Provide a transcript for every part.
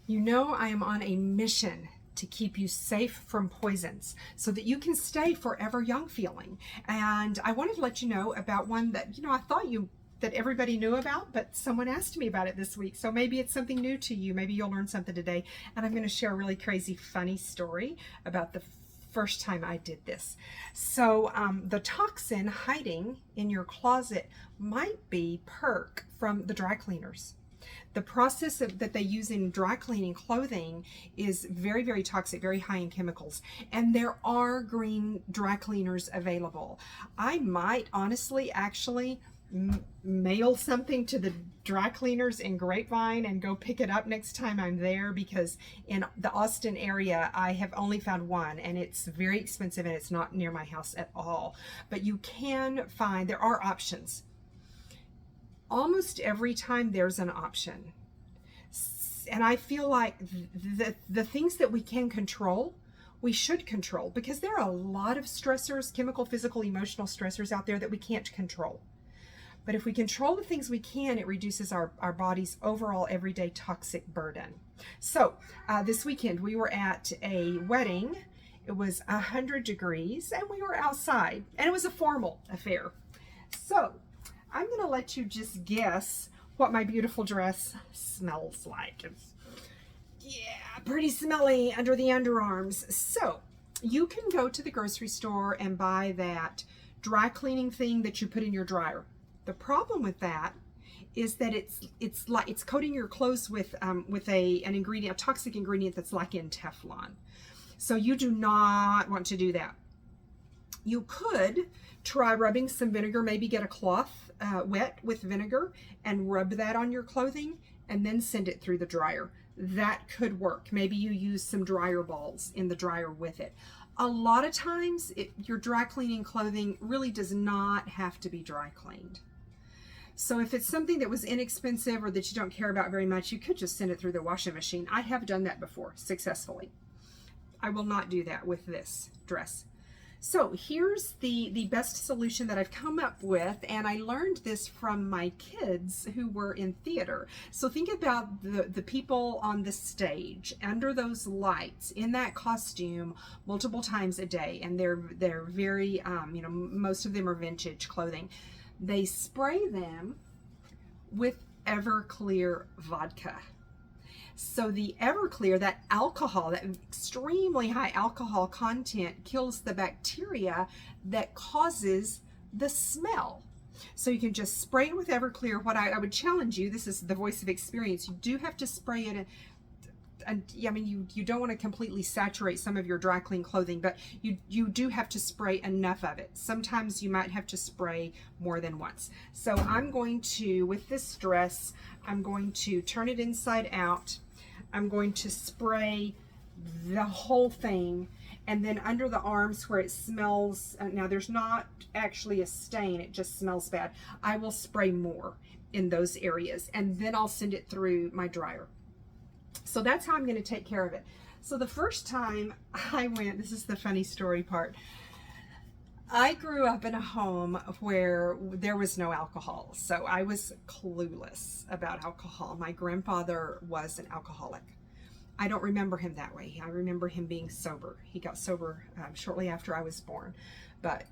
You know, I am on a mission to keep you safe from poisons so that you can stay forever young feeling. And I wanted to let you know about one that, I thought that everybody knew about, but someone asked me about it this week. So maybe it's something new to you. Maybe you'll learn something today. And I'm going to share a really crazy, funny story about the first time I did this. So the toxin hiding in your closet might be perk from the dry cleaners. The process that they use in dry cleaning clothing is very, very toxic, very high in chemicals. And there are green dry cleaners available. I might honestly actually mail something to the dry cleaners in Grapevine and go pick it up next time I'm there, because in the Austin area I have only found one and it's very expensive and it's not near my house at all. But you can find, there are options. Almost every time there's an option. And I feel like the things that we can control, we should control, because there are a lot of stressors, chemical, physical, emotional stressors out there that we can't control. But if we control the things we can, it reduces our body's overall everyday toxic burden. So this weekend we were at a wedding. It was 100 degrees and we were outside and it was a formal affair. So I'm going to let you just guess what my beautiful dress smells like. It's, yeah, pretty smelly under the underarms. So you can go to the grocery store and buy that dry cleaning thing that you put in your dryer. The problem with that is that it's coating your clothes with an ingredient, a toxic ingredient that's like in Teflon. So you do not want to do that. You could try rubbing some vinegar, maybe get a cloth wet with vinegar and rub that on your clothing and then send it through the dryer. That could work. Maybe you use some dryer balls in the dryer with it. A lot of times your dry cleaning clothing really does not have to be dry cleaned. So if it's something that was inexpensive or that you don't care about very much, you could just send it through the washing machine. I have done that before successfully. I will not do that with this dress. So here's the best solution that I've come up with, and I learned this from my kids who were in theater. So think about the people on the stage under those lights in that costume multiple times a day, and they're very most of them are vintage clothing. They spray them with Everclear vodka. So the Everclear, that alcohol, that extremely high alcohol content, kills the bacteria that causes the smell. So you can just spray it with Everclear. What I would challenge you, this is the voice of experience, you do have to spray it. And I mean, you don't want to completely saturate some of your dry clean clothing, but you do have to spray enough of it. Sometimes you might have to spray more than once. So I'm going to, with this dress, I'm going to turn it inside out. I'm going to spray the whole thing, and then under the arms where it smells, now there's not actually a stain, it just smells bad. I will spray more in those areas, and then I'll send it through my dryer. So that's how I'm going to take care of it. So the first time I went, this is the funny story part. I grew up in a home where there was no alcohol, so I was clueless about alcohol. My grandfather was an alcoholic. I don't remember him that way. I remember him being sober. He got sober shortly after I was born, but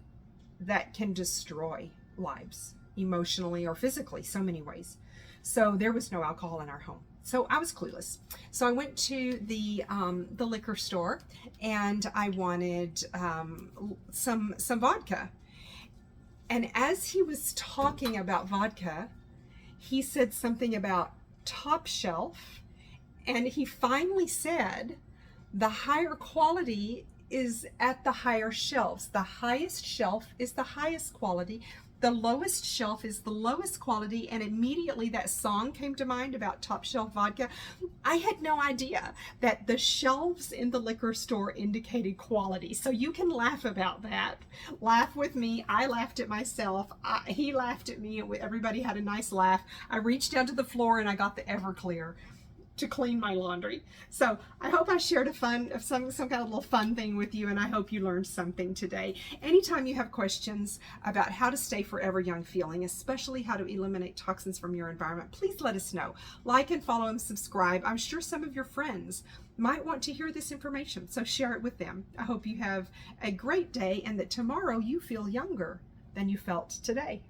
that can destroy lives emotionally or physically, so many ways. So there was no alcohol in our home. So I was clueless. So I went to the liquor store and I wanted some vodka. And as he was talking about vodka, he said something about top shelf, and he finally said the higher quality is at the higher shelves. The highest shelf is the highest quality. The lowest shelf is the lowest quality, and immediately that song came to mind about top shelf vodka. I had no idea that the shelves in the liquor store indicated quality. So you can laugh about that. Laugh with me. I laughed at myself. He laughed at me. Everybody had a nice laugh. I reached down to the floor and I got the Everclear. to clean my laundry. So I hope I shared some kind of little fun thing with you, and I hope you learned something today. Anytime you have questions about how to stay forever young feeling, especially how to eliminate toxins from your environment, please let us know. Like and follow and subscribe. I'm sure some of your friends might want to hear this information, so share it with them. I hope you have a great day and that tomorrow you feel younger than you felt today.